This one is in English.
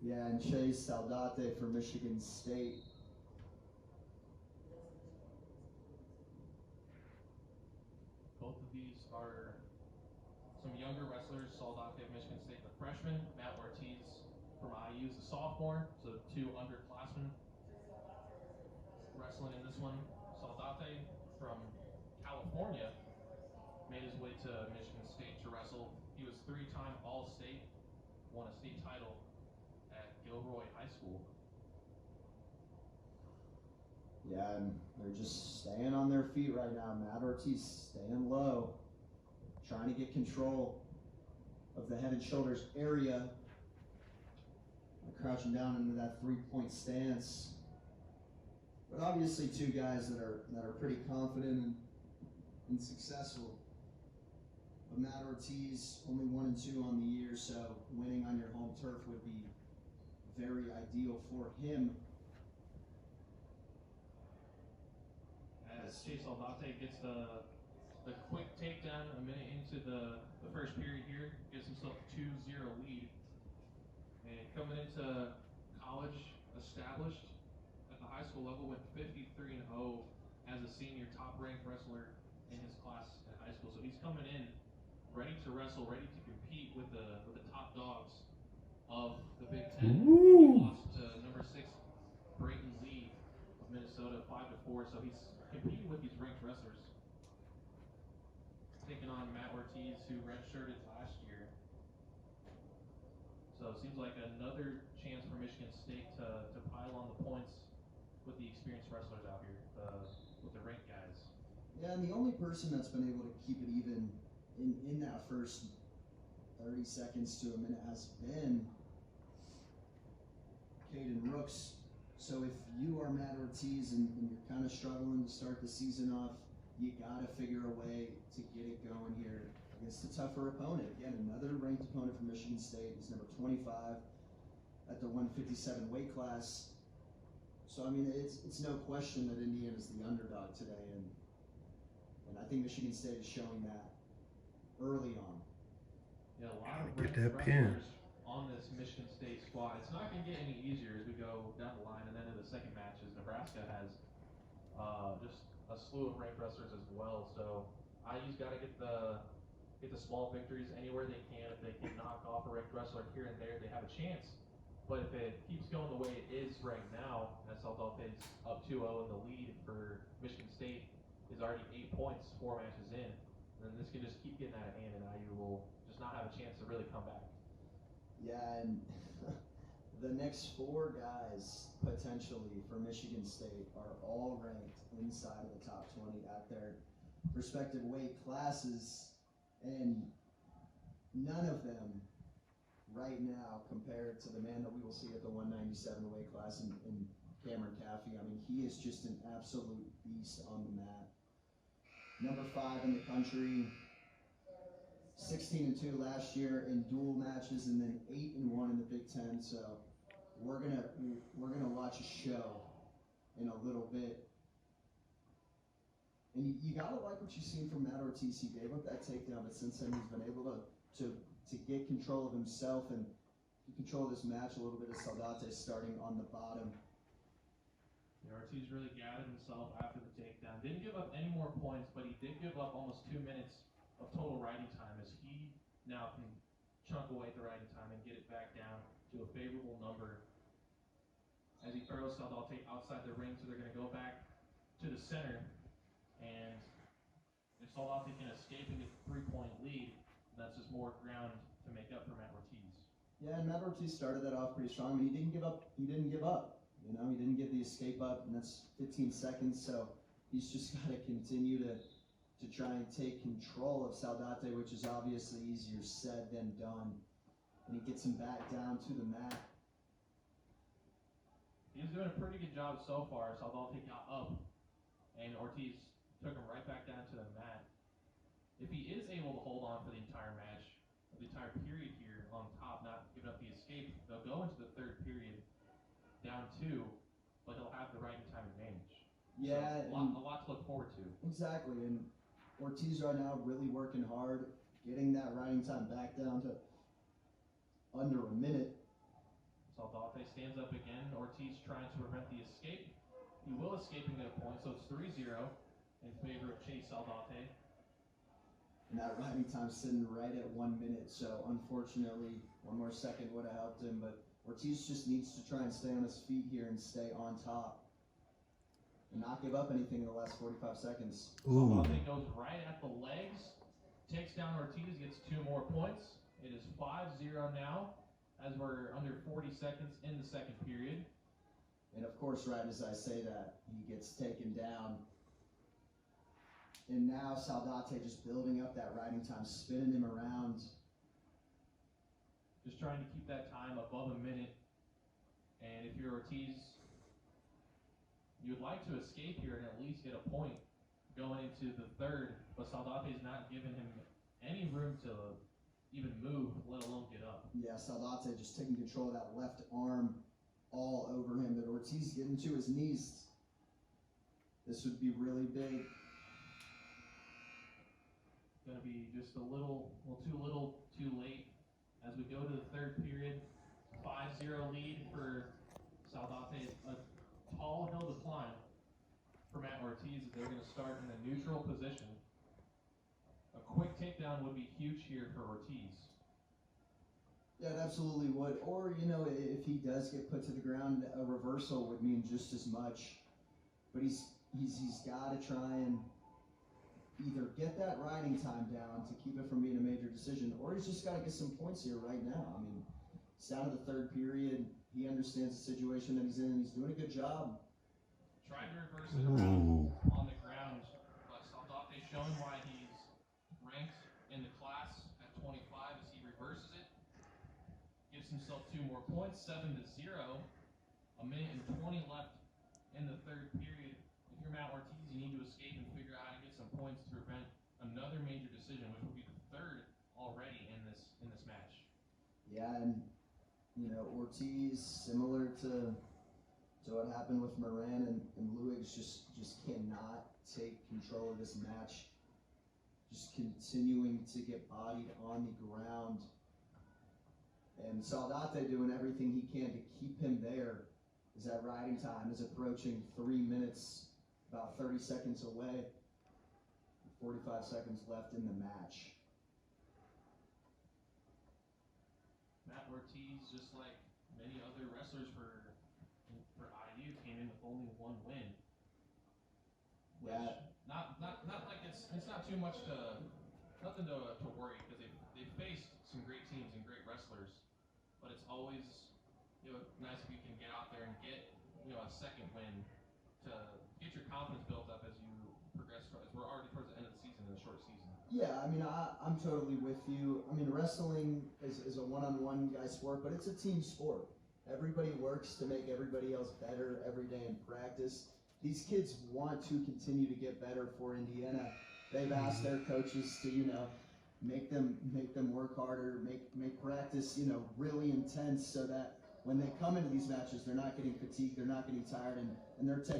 Yeah, and Chase Saldate for Michigan State. Both of these are some younger wrestlers. Saldate of Michigan State, the freshman. Matt Ortiz from IU is the sophomore. So two underclassmen wrestling in this one. Saldate from California made his way to Michigan State to wrestle. He was three-time All-State, won a state title at Gilroy High School. Yeah, and they're just staying on their feet right now. Matt Ortiz staying low, trying to get control of the head and shoulders area. Crouching down into that three-point stance. But obviously two guys that are pretty confident and successful. But Matt Ortiz, only 1-2 on the year, so winning on your home turf would be very ideal for him. As Chase Saldate gets the quick takedown a minute into the first period here, gives himself a 2-0 lead. And coming into college, established at the high school level, went 53-0 as a senior, top-ranked wrestler in his class at high school. So he's coming in ready to wrestle, ready to compete with the top dogs of the Big Ten. He lost to number 6 Brayton Lee of Minnesota 5-4. So he's competing with these ranked wrestlers. Taking on Matt Ortiz, who redshirted last year. So it seems like another chance for Michigan State to pile on the points with the experienced wrestlers out here, with the ranked guys. Yeah, and the only person that's been able to keep it even in that first 30 seconds to a minute has been Caden Rooks. So if you are Matt Ortiz and you're kind of struggling to start the season off, you got to figure a way to get it going here against a tougher opponent. Again, another ranked opponent from Michigan State is number 25 at the 157 weight class. So, I mean, it's no question that Indiana's the underdog today, and I think Michigan State is showing that early on. Yeah, a lot of ranked wrestlers on this Michigan State squad. It's not going to get any easier as we go down the line, and then in the second matches, Nebraska has just a slew of ranked wrestlers as well. So IU's got to get the small victories anywhere they can. If they can knock off a ranked wrestler here and there, they have a chance. But if it keeps going the way it is right now, as Saldate's up 2-0 and the lead for Michigan State is already 8 points, 4 matches in, then this can just keep getting out of hand, and IU will just not have a chance to really come back. Yeah, and the next 4 guys potentially for Michigan State are all ranked inside of the top 20 at their respective weight classes, and none of them right now compared to the man that we will see at the 197 weight class in Cameron Caffey. I mean, he is just an absolute beast on the mat. Number 5 in the country, 16-2 last year in dual matches, and then 8-1 in the Big Ten. So we're gonna watch a show in a little bit. And you gotta like what you've seen from Matt Ortiz. He gave up that takedown, but since then he's been able to get control of himself and control this match a little bit. As Saldate starting on the bottom. Yeah, Ortiz really gathered himself after the takedown. Didn't give up any more points, but he did give up almost 2 minutes of total riding time, as he now can chunk away at the riding time and get it back down to a favorable number. As he throws Saldate outside the ring, so they're going to go back to the center. And if Saldate can escape and get the 3-point lead, that's just more ground to make up for Matt Ortiz. Yeah, and Matt Ortiz started that off pretty strong, but he didn't give up. You know, he didn't give the escape up, and that's 15 seconds. So he's just got to continue to try and take control of Saldate, which is obviously easier said than done. And he gets him back down to the mat. He's doing a pretty good job so far. Saldate got up, and Ortiz took him right back down to the mat. If he is able to hold on for the entire match, the entire period here on top, not giving up the escape, they'll go into the third period down 2, but he'll have the riding time advantage. Yeah, so a lot to look forward to. Exactly, and Ortiz right now really working hard, getting that riding time back down to under a minute. Saldate Saldate stands up again. Ortiz trying to prevent the escape. He will escape and get a point, so it's 3-0 in favor of Chase Saldate. And that riding time's sitting right at 1 minute, so unfortunately, one more second would have helped him, but Ortiz just needs to try and stay on his feet here and stay on top. And not give up anything in the last 45 seconds. Saldate goes right at the legs, takes down Ortiz, gets 2 more points. It is 5-0 now, as we're under 40 seconds in the second period. And of course, right as I say that, he gets taken down. And now Saldate just building up that riding time, spinning him around. Just trying to keep that time above a minute. And if you're Ortiz, you'd like to escape here and at least get a point going into the third, but Saldate's not giving him any room to even move, let alone get up. Yeah, Saldate just taking control of that left arm all over him, but Ortiz getting to his knees. This would be really big. Gonna be just a little too late as we go to the third period. 5-0 lead for Saldate. A tall hill to climb for Matt Ortiz. They're going to start in a neutral position. A quick takedown would be huge here for Ortiz. Yeah, it absolutely would. Or, you know, if he does get put to the ground, a reversal would mean just as much. But he's got to try and either get that riding time down to keep it from being a major decision, or he's just got to get some points here right now. I mean, it's down to the third period. He understands the situation that he's in, and he's doing a good job. Tried to reverse it around on the ground, but Saldate showing why he's ranked in the class at 25 as he reverses it. Gives himself 2 more points, 7-0. A minute and 20 left in the third period. If you're Matt Ortiz, you need to escape and figure out how to get some points to prevent another major decision, which will be the third already in this match. Yeah, and you know, Ortiz, similar to what happened with Moran and Luigs, just cannot take control of this match. Just continuing to get bodied on the ground. And Saldate doing everything he can to keep him there, as that riding time is approaching 3 minutes, about 30 seconds away. 45 seconds left in the match. Matt Ortiz, just like many other wrestlers for IU, came in with only 1 win. Yeah. Not like it's not too much nothing to worry, because they've faced some great teams and great wrestlers, but it's always, you know, nice if you can get out there and get, you know, a second win to get your confidence built up as you progress. As we're already towards the end of the season, in a short season. Yeah, I mean, I'm totally with you. I mean, wrestling is a one-on-one guy sport, but it's a team sport. Everybody works to make everybody else better every day in practice. These kids want to continue to get better for Indiana. They've asked their coaches to, you know, make them work harder, make practice, you know, really intense, so that when they come into these matches, they're not getting fatigued, they're not getting tired, and they're taking